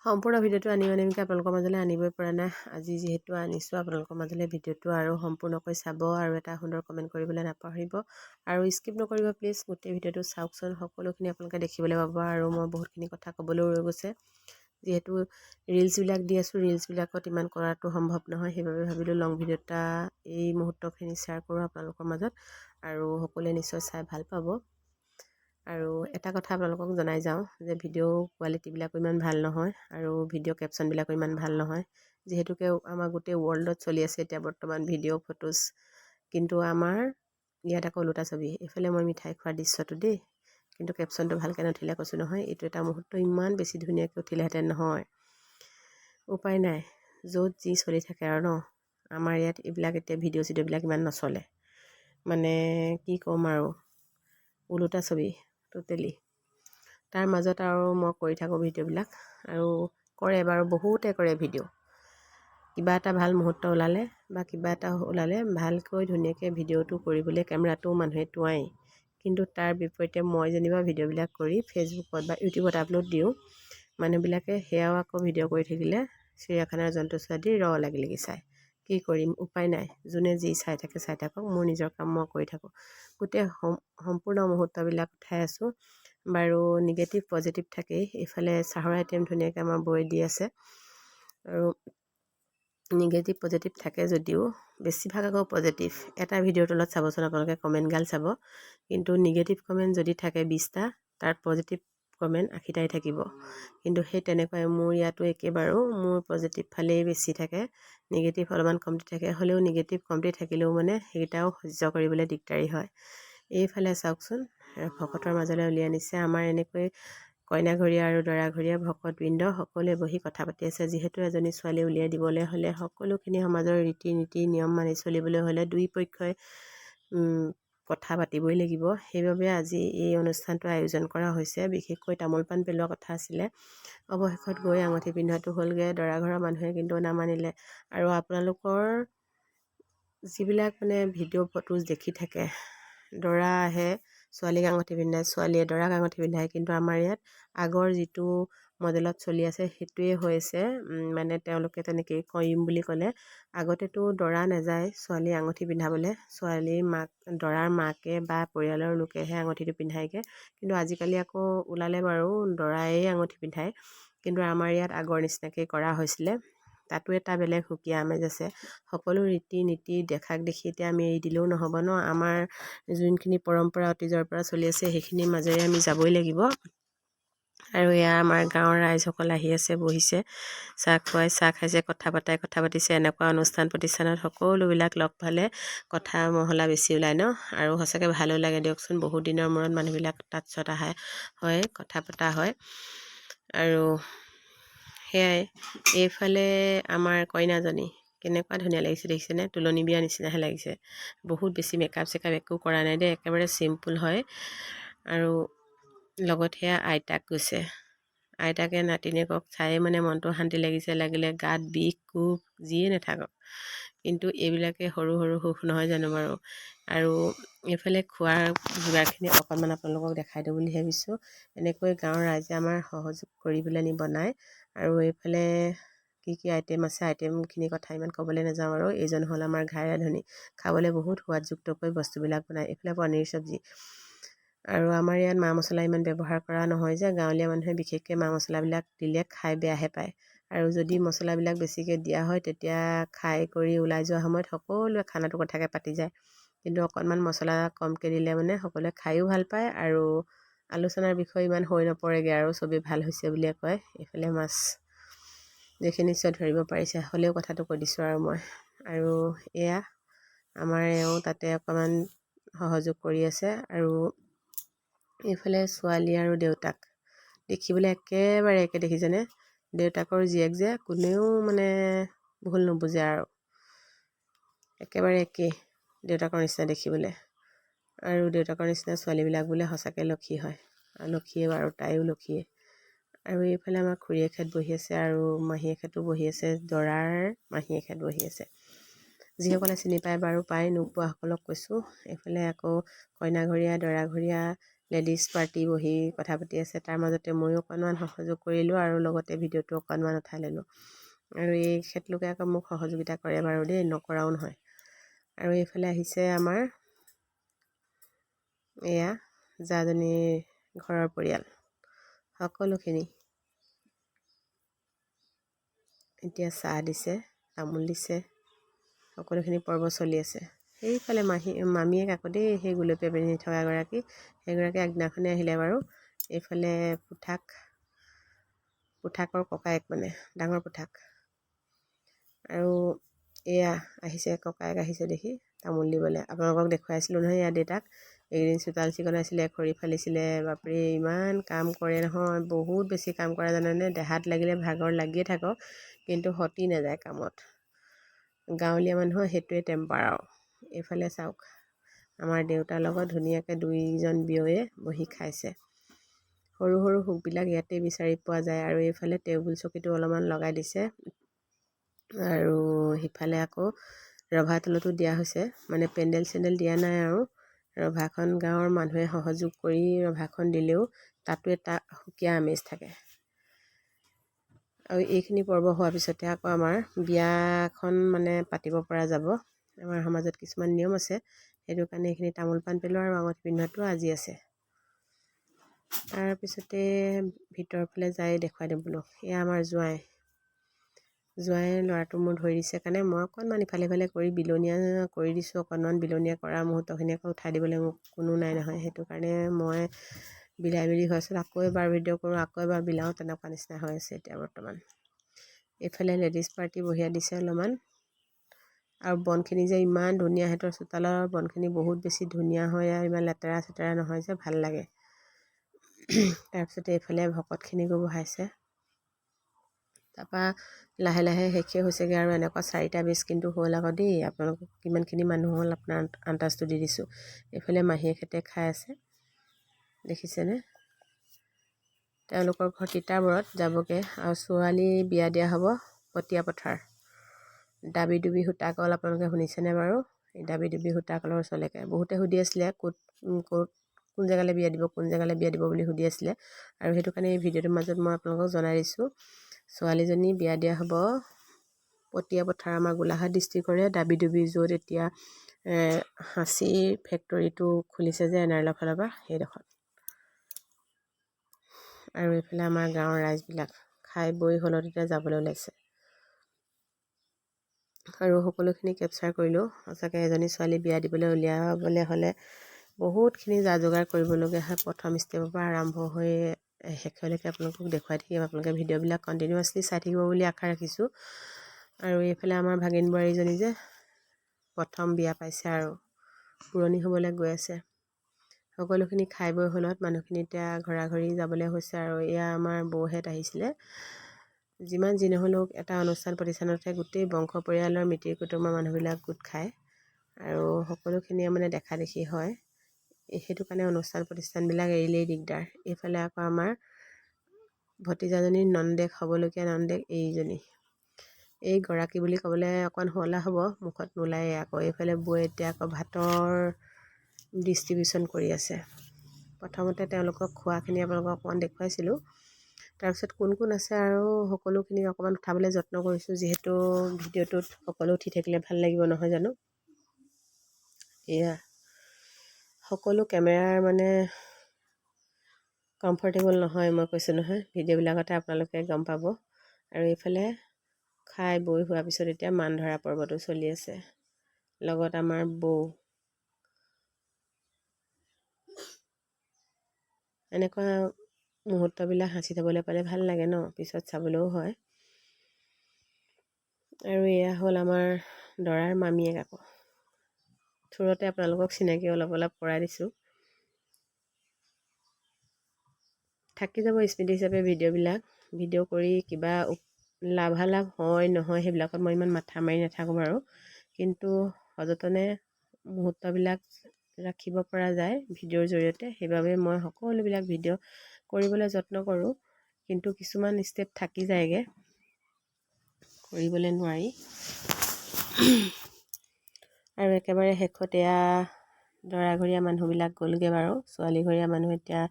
সম্পূৰ্ণ ভিডিঅ'টো আনিম আপোনালোকৰ মাজলৈ আনিবই পৰা নাই। আজি যিহেতু আনিছোঁ আপোনালোকৰ মাজলৈ ভিডিঅ'টো আৰু সম্পূৰ্ণকৈ চাব আৰু এটা সুন্দৰ কমেণ্ট কৰিবলৈ নাপাহৰিব আৰু স্কিপ নকৰিব প্লিজ। গোটেই ভিডিঅ'টো চাওকচোন, সকলোখিনি আপোনালোকে দেখিবলৈ পাব আৰু মই বহুতখিনি কথা ক'বলৈও ৰৈ গৈছে। যিহেতু ৰিলচবিলাক দি আছোঁ, ৰিলচবিলাকত ইমান কৰাটো সম্ভৱ নহয়, সেইবাবে ভাবিলোঁ লং ভিডিঅ' এটা এই মুহূৰ্তখিনি শ্বেয়াৰ কৰোঁ আপোনালোকৰ মাজত আৰু সকলোৱে নিশ্চয় চাই ভাল পাব। আৰু এটা কথা আপোনালোকক জনাই যাওঁ যে ভিডিঅ' কোৱালিটিবিলাকো ইমান ভাল নহয় আৰু ভিডিঅ' কেপশ্যনবিলাকো ইমান ভাল নহয়। যিহেতুকে আমাৰ গোটেই ৱৰ্ল্ডত চলি আছে এতিয়া বৰ্তমান ভিডিঅ' ফটোজ, কিন্তু আমাৰ ইয়াত আকৌ ওলোটা ছবি। এইফালে মই মিঠাই খোৱাৰ দৃশ্যটো দেই, কিন্তু কেপশ্যনটো ভালকৈ নুঠিলে কৈছোঁ নহয়। এইটো এটা মুহূৰ্ত ইমান বেছি ধুনীয়াকৈ উঠিলেহেঁতেন নহয়, উপায় নাই, য'ত যি চলি থাকে আৰু ন। আমাৰ ইয়াত এইবিলাক এতিয়া ভিডিঅ' চিডিঅ'বিলাক ইমান নচলে, মানে কি ক'ম আৰু ওলোটা ছবি টোটেলি। তাৰ মাজত আৰু মই কৰি থাকোঁ ভিডিঅ'বিলাক আৰু কৰে বাৰু, বহুতে কৰে ভিডিঅ'। কিবা এটা ভাল মুহূৰ্ত ওলালে বা কিবা এটা ওলালে ভালকৈ ধুনীয়াকৈ ভিডিঅ'টো কৰিবলৈ কেমেৰাটো মানুহে টোঁৱাই, কিন্তু তাৰ বিপৰীতে মই যেনিবা ভিডিঅ'বিলাক কৰি ফেচবুকত বা ইউটিউবত আপলোড দিওঁ, মানুহবিলাকে সেয়াও আকৌ ভিডিঅ' কৰি থাকিলে চিৰিয়াখানাৰ জন্তু চোৱা দি লাগি চায়। কি কৰিম, উপায় নাই, যোনে যি চাই থাকে চাই থাকক, মোৰ নিজৰ কাম মই কৰি থাকোঁ। গোটেই সম্পূৰ্ণ মুহূৰ্তবিলাক উঠাই আছোঁ। বাৰু নিগেটিভ পজিটিভ থাকেই। এইফালে চাহৰ আইটেম ধুনীয়াকৈ আমাৰ বৈ দি আছে আৰু নিগেটিভ পজিটিভ থাকে যদিও বেছিভাগ আকৌ পজিটিভ। এটা ভিডিঅ'ৰ তলত চাবচোন আপোনালোকে কমেণ্টগাল চাব, কিন্তু নিগেটিভ কমেণ্ট যদি থাকে 20টা, তাৰ পজিটিভ কমেণ্ট 80টাই থাকিব। কিন্তু সেই তেনেকুৱাই মোৰ ইয়াতো একেবাৰো মোৰ পজিটিভ ফালেই বেছি থাকে, নিগেটিভ অলপমান কমটি থাকে। হ'লেও নিগেটিভ কমটি থাকিলেও মানে সেইকেইটাও সহ্য কৰিবলৈ দিগদাৰী হয়। এইফালে চাওকচোন, ভকতৰ মাজলৈ উলিয়াই আনিছে। আমাৰ এনেকৈ কইনাঘৰীয়া আৰু দৰাঘৰীয়া ভকতবৃন্দ সকলোৱে বহি কথা পাতি আছে। যিহেতু এজনী ছোৱালী উলিয়াই দিবলৈ হ'লে সকলোখিনি সমাজৰ ৰীতি নীতি নিয়ম মানি চলিবলৈ হ'লে দুই পক্ষই কথা পাতিবই লাগিব। সেইবাবে আজি এই অনুষ্ঠানটো আয়োজন কৰা হৈছে। বিশেষকৈ তামোল পাণ পেলোৱা কথা আছিলে, অৱশেষত গৈ আঙুঠি পিন্ধোৱাটো হ'লগৈ। দৰা ঘৰৰ মানুহে কিন্তু নামানিলে। আৰু আপোনালোকৰ যিবিলাক মানে ভিডিঅ' ফটোজ দেখি থাকে, দৰা আহে ছোৱালীক আঙুঠি পিন্ধায়, ছোৱালীয়ে দৰাক আঙুঠি পিন্ধায়, কিন্তু আমাৰ ইয়াত আগৰ যিটো মডেলত চলি আছে সেইটোৱে হৈছে। মানে তেওঁলোকে তেনেকৈ কৰিম বুলি ক'লে আগতেতো দৰা নাযায় ছোৱালী আঙুঠি পিন্ধাবলৈ, দৰাৰ মাকে বা পৰিয়ালৰ লোকেহে আঙুঠিটো পিন্ধায়গৈ। কিন্তু আজিকালি আকৌ ওলালে বাৰু দৰায়ে আঙুঠি পিন্ধায়, কিন্তু আমাৰ ইয়াত আগৰ নিচিনাকৈ কৰা হৈছিলে। তাতো এটা বেলেগ সুকীয়া আমেজ আছে। সকলো ৰীতি নীতি দেখাক দেখি এতিয়া আমি এৰি দিলেও নহ'ব ন। আমাৰ যোনখিনি পৰম্পৰা অতীজৰ পৰা চলি আছে সেইখিনিৰ মাজেৰে আমি যাবই লাগিব। আৰু এয়া আমাৰ গাঁৱৰ ৰাইজসকল আহি আছে, বহিছে, চাহ খুৱাই চাহ খাইছে, কথা পাতিছে। এনেকুৱা অনুষ্ঠান প্ৰতিষ্ঠানত সকলোবিলাক লগ পালে কথা মহলা বেছি ওলায় ন, আৰু সঁচাকৈ ভালো লাগে দিয়কচোন। বহুত দিনৰ মূৰত মানুহবিলাক তাত হয়, কথা পতা হয়। আৰু সেয়াই, এইফালে আমাৰ কইনাজনী কেনেকুৱা ধুনীয়া লাগিছে দেখিছেনে, তুলনি বিয়াৰ নিচিনাহে লাগিছে। বহুত বেছি মেকআপ চেকআপ একো কৰা নাই দেই, একেবাৰে চিম্পুল হয়। আৰু লগত সেয়া আইতাক গৈছে, আইতাকে নাতিনীয়েকক চায়ে মানে মনটো শান্তি লাগিছে। লাগিলে গাত বিষ কোব যিয়ে নাথাকক, কিন্তু এইবিলাকে সৰু সৰু সুখ নহয় জানো বাৰু। আৰু এইফালে খোৱাৰ যোগাৰখিনি অকণমান আপোনালোকক দেখাই দিওঁ বুলি ভাবিছোঁ। এনেকৈ গাঁৱৰ ৰাইজে আমাৰ সহযোগ কৰি পেলাই বনায়। আৰু এইফালে কি কি আইটেম আছে, আইটেমখিনিৰ কথা ইমান ক'বলৈ নাযাওঁ। আৰু এইজন হ'ল আমাৰ ঘাই ৰান্ধনি, খাবলৈ বহুত সোৱাদযুক্তকৈ বস্তুবিলাক বনায়। এইফালে পনীৰ চব্জি। আৰু আমাৰ ইয়াত মা মছলা ইমান ব্যৱহাৰ কৰা নহয় যে, গাঁৱলীয়া মানুহে বিশেষকৈ মা মছলাবিলাক দিলে খাই বেয়াহে পায়। আৰু যদি মছলাবিলাক বেছিকৈ দিয়া হয় তেতিয়া খাই কৰি ওলাই যোৱা সময়ত সকলোৱে খানাটো কথাকৈ পাতি যায়। কিন্তু অকণমান মছলা কমকৈ দিলে মানে সকলোৱে খায়ো ভাল পায় আৰু আলোচনাৰ বিষয়ে ইমান হৈ নপৰেগৈ আৰু চবেই ভাল হৈছে বুলিয়ে কয়। এইফালে মাছ দেখি নিশ্চয় ধৰিব পাৰিছে, হ'লেও কথাটো কৈ দিছোঁ আৰু মই। আৰু এয়া আমাৰ এওঁ তাতে অকণমান সহযোগ কৰি আছে। আৰু এইফালে ছোৱালী আৰু দেউতাক দেখিবলৈ একেবাৰে একে, দেখিছেনে? দেউতাকৰ জীয়েক যে, কোনেও মানে ভুল নুবুজে আৰু একেবাৰে একেই দেউতাকৰ নিচিনা দেখিবলৈ। আৰু দেউতাকৰ নিচিনা ছোৱালীবিলাক বোলে সঁচাকৈ লক্ষী হয়, আৰু লক্ষীয়ে বাৰু, তাইও লক্ষীয়ে। আৰু এইফালে আমাৰ খুৰী এখেত বহি আছে আৰু মাহী এখেতো বহি আছে, দৰাৰ মাহী এখেত বহি আছে। যিসকলে চিনি পায় বাৰু পায়, নোপোৱাসকলক কৈছোঁ। এইফালে আকৌ কইনাঘৰীয়া দৰাঘৰীয়া লেডিজ পাৰ্টি বহি কথা পাতি আছে। তাৰ মাজতে ময়ো অকণমান সহযোগ কৰিলোঁ আৰু লগতে ভিডিঅ'টো অকণমান উঠাই ল'লোঁ। আৰু এখেতলোকে আকৌ মোক সহযোগিতা কৰে বাৰু দেই, নকৰাও নহয়। আৰু এইফালে আহিছে আমাৰ এয়া জাজনীৰ ঘৰৰ পৰিয়াল সকলোখিনি। এতিয়া চাহ দিছে, তামোল দিছে, সকলোখিনি পৰ্ব চলি আছে। সেইফালে মামীয়েক আকৌ দেই, সেই গুলপীয়া পিন্ধি থকা এগৰাকী, সেইগৰাকী আগদিনাখনে আহিলে বাৰু। এইফালে পুঠাকৰ ককায়েক, মানে ডাঙৰ পুঠাক। আৰু এয়া আহিছে, ককায়েক আহিছে দেখি তামোল দিবলৈ। আপোনালোকক দেখুৱাইছিলোঁ নহয় ইয়াৰ দেউতাক। এইকেইদিন চোতাল চিকুণাইছিলে, খৰি ফালিছিলে, বাপৰে ইমান কাম কৰে নহয়, বহুত বেছি কাম কৰে জানেনে। দেহাত লাগিলে ভাগৰ লাগিয়ে থাকক, কিন্তু সতি নাযায় কামত। গাঁৱলীয়া মানুহৰ সেইটোৱে টেম্পাৰ আৰু। এইফালে চাওক, আমাৰ দেউতাৰ লগত ধুনীয়াকৈ দুইজন বিয়য়ে বহি খাইছে। সৰু সৰু সুখবিলাক ইয়াতে বিচাৰি পোৱা যায়। আৰু এইফালে টেবুল চকীটো অলপমান লগাই দিছে। আৰু সিফালে আকৌ ৰভা তলতো দিয়া হৈছে, মানে পেণ্ডেল চেণ্ডেল দিয়া নাই আৰু। ৰভাখন গাঁৱৰ মানুহে সহযোগ কৰি ৰভাখন দিলেও তাতো এটা সুকীয়া আমেজ থাকে। আৰু এইখিনি পৰ্ব হোৱাৰ পিছতে আকৌ আমাৰ বিয়াখন মানে পাতিব পৰা যাব। আমাৰ সমাজত কিছুমান নিয়ম আছে, সেইটো কাৰণে এইখিনি তামোল পাণ পেলোৱা আৰু আঙুঠি পিন্ধোৱাটো আজি আছে। তাৰপিছতে ভিতৰৰ ফালে যাই দেখুৱাই দিম বোলো। এয়া আমাৰ জোঁৱাই ল'ৰাটো মোৰ ধৰি দিছে কাৰণে মই অকণমান ইফালে সিফালে কৰি বিলনীয়া কৰি দিছোঁ। অকণমান বিলনীয়া কৰা মুহূৰ্তখিনি আকৌ উঠাই দিবলৈ মোক কোনো নাই নহয়, সেইটো কাৰণে মই বিলাই মেলি হৈছোঁ। আকৌ এবাৰ ভিডিঅ' কৰোঁ, আকৌ এবাৰ বিলাওঁ, তেনেকুৱা নিচিনা হৈ আছে এতিয়া বৰ্তমান। এইফালে লেডিজ পাৰ্টি বহিয়া দিছে অলপমান। আৰু বনখিনি যে ইমান ধুনীয়া, সিহঁতৰ চোতালৰ বনখিনি বহুত বেছি ধুনীয়া হয় আৰু ইমান লেতেৰা চেতেৰা নহয় যে, ভাল লাগে। তাৰপিছতে এইফালে ভকতখিনিকো বহাইছে। তাৰপৰা লাহে লাহে শেষে হৈছেগৈ আৰু। এনেকুৱা 4টা বেচ কিন্তু হ'ল আকৌ দেই। আপোনালোকক কিমানখিনি মানুহ হ'ল আপোনাৰ আন্দাজটো দি দিছোঁ। এইফালে মাহীয়েকহঁতে খাই আছে, দেখিছেনে। তেওঁলোকৰ ঘৰ তিতাবৰত যাবগৈ। আৰু ছোৱালী বিয়া দিয়া হ'ব পতিয়া পথাৰ। দাবী ডুবি সূতাকল আপোনালোকে শুনিছেনে বাৰু? এই দাবী ডুবি সূতাকলৰ ওচৰলৈকে বহুতে সুধি আছিলে কোন জেগালৈ বিয়া দিব, কোন জেগালৈ বিয়া দিব বুলি সুধি আছিলে। আৰু সেইটো কাৰণে এই ভিডিঅ'টোৰ মাজত মই আপোনালোকক জনাই দিছোঁ, ছোৱালীজনী বিয়া দিয়া হ'ব পতিয়া পথাৰ, আমাৰ গোলাঘাট ডিষ্ট্ৰিক্টৰে দাবী ডুবি, য'ত এতিয়া সাঁচিৰ ফেক্টৰীটো খুলিছে যে NRLৰ ফালৰ পৰা, সেইডোখৰত। আৰু এইফালে আমাৰ গাঁৱৰ ৰাইজবিলাক খাই বৈ হলতে যাবলৈ ওলাইছে। আৰু সকলোখিনি কেপচাৰ কৰিলোঁ। সঁচাকৈ এজনী ছোৱালী বিয়া দিবলৈ উলিয়াবলৈ হ'লে বহুতখিনি যা যোগাৰ কৰিবলগীয়া হয়। প্ৰথম ষ্টেপৰ পৰা আৰম্ভ হৈ শেষলৈকে আপোনালোকক দেখুৱাই থাকিম। আপোনালোকে ভিডিঅ'বিলাক কণ্টিনিউৱাছলি চাই থাকিব বুলি আশা ৰাখিছোঁ। আৰু এইফালে আমাৰ ভাগিন বোৱাৰীজনী যে প্ৰথম বিয়া পাইছে আৰু পুৰণি হ'বলৈ গৈ আছে। সকলোখিনি খাই বৈ হ'লত মানুহখিনি এতিয়া ঘৰা-ঘৰি যাবলৈ হৈছে। আৰু এয়া আমাৰ বৌহেঁত আহিছিলে। যিমান যি নহ'লেও এটা অনুষ্ঠান প্ৰতিষ্ঠানতহে গোটেই বংশ পৰিয়ালৰ মিতিৰ কুটুমৰ মানুহবিলাক গোট খায় আৰু সকলোখিনিয়ে মানে দেখা দেখি হয়। সেইটো কাৰণে অনুষ্ঠান প্ৰতিষ্ঠানবিলাক এৰিলেই দিগদাৰ। এইফালে আকৌ আমাৰ ভতিজাজনীৰ নন্দেক হ'বলগীয়া নন্দেক এইজনী, এইগৰাকী বুলি ক'বলৈ অকণমান শুৱলা হ'ব, মুখত নোলায়ে। আকৌ এইফালে বৌয়ে এতিয়া আকৌ ভাতৰ ডিষ্ট্ৰিবিউশ্যন কৰি আছে। প্ৰথমতে তেওঁলোকক খোৱাখিনি আপোনালোকক অকণমান দেখুৱাইছিলোঁ। তাৰপিছত কোন কোন আছে আৰু সকলোখিনি অকণমান উঠাবলৈ যত্ন কৰিছোঁ, যিহেতু ভিডিঅ'টোত সকলো উঠি থাকিলে ভাল লাগিব নহয় জানো। এয়া সকলো কেমেৰাৰ মানে কমফৰ্টেবল নহয়, মই কৈছোঁ নহয়, ভিডিঅ'বিলাকতে আপোনালোকে গম পাব। আৰু এইফালে খাই বৈ হোৱাৰ পিছত এতিয়া মান ধৰা পৰ্বটো চলি আছে, লগত আমাৰ বৌ। এনেকুৱা মুহূৰ্তবিলাক সাঁচি থ'বলৈ পালে ভাল লাগে ন, পিছত চাবলৈও হয়। আৰু এয়া হ'ল আমাৰ দৰাৰ মামীয়েক। আকৌ থোৰতে আপোনালোকক চিনাকি অলপ অলপ কৰাই দিছোঁ। থাকি যাব স্মৃতি হিচাপে ভিডিঅ'বিলাক। ভিডিঅ' কৰি কিবা লাভালাভ হয় নহয় সেইবিলাকত মই ইমান মাথা মাৰি নাথাকোঁ বাৰু, কিন্তু সযতনে মুহূৰ্তবিলাক ৰাখিব পৰা যায় ভিডিঅ'ৰ জৰিয়তে। সেইবাবে মই সকলোবিলাক ভিডিঅ' কৰিবলৈ যত্ন কৰোঁ, কিন্তু কিছুমান ষ্টেপ থাকি যায়গৈ, কৰিবলৈ নোৱাৰি। আৰু একেবাৰে শেষত এয়া দৰাঘৰীয়া মানুহবিলাক গ'লগৈ বাৰু। ছোৱালীঘৰীয়া মানুহ এতিয়া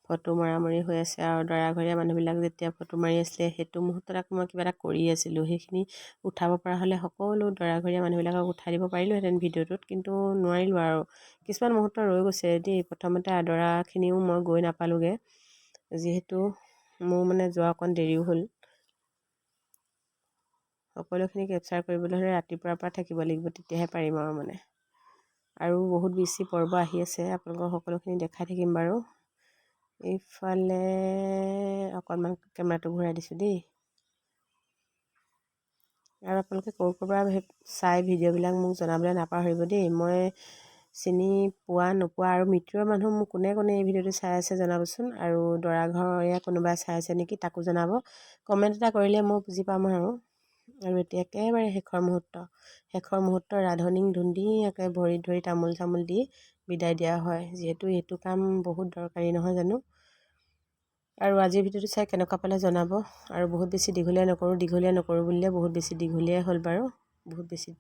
ফটো মৰামৰি হৈ আছে। আৰু দৰাঘৰীয়া মানুহবিলাক যেতিয়া ফটো মাৰি আছিলে সেইটো মুহূৰ্তত আকৌ মই কিবা এটা কৰি আছিলোঁ। সেইখিনি উঠাব পৰা হ'লে সকলো দৰাঘৰীয়া মানুহবিলাকক উঠাই দিব পাৰিলোঁহেঁতেন ভিডিঅ'টোত, কিন্তু নোৱাৰিলোঁ আৰু। কিছুমান মুহূৰ্ত ৰৈ গৈছে দেই। প্ৰথমতে আদৰাখিনিও মই গৈ নাপালোঁগৈ, যিহেতু মোৰ মানে যোৱা অকণ দেৰিও হ'ল। সকলোখিনি কেপচাৰ কৰিবলৈ হ'লে ৰাতিপুৱাৰ পৰা থাকিব লাগিব, তেতিয়াহে পাৰিম আৰু মানে। আৰু বহুত বেছি পৰ্ব আহি আছে, আপোনালোকক সকলোখিনি দেখাই থাকিম বাৰু। এইফালে অকণমান কেমেৰাটো ঘূৰাই দিছোঁ দেই। আৰু আপোনালোকে ক'ৰ পৰা চাই ভিডিঅ'বিলাক মোক জনাবলৈ নাপাহৰিব দেই। মই চিনি পোৱা নোপোৱা আৰু মিতিৰৰ মানুহ মোক কোনে কোনে এই ভিডিঅ'টো চাই আছে জনাবচোন। আৰু দৰাঘৰীয়া কোনোবাই চাই আছে নেকি তাকো জনাব। কমেণ্ট এটা কৰিলে মই বুজি পাম আৰু এতিয়া একেবাৰে শেষৰ মুহূৰ্ত ৰাধনিক ধুনীয়াকৈ ভৰিত ধৰি তামোল চামোল দি বিদায় দিয়া হয়, যিহেতু এইটো কাম বহুত দৰকাৰী নহয় জানো। আৰু আজিৰ ভিডিঅ'টো চাই কেনেকুৱা পালে জনাব। আৰু বহুত বেছি দীঘলীয়া নকৰোঁ বুলিলে বহুত বেছি দীঘলীয়াই হ'ল বাৰু। বহুত বেছি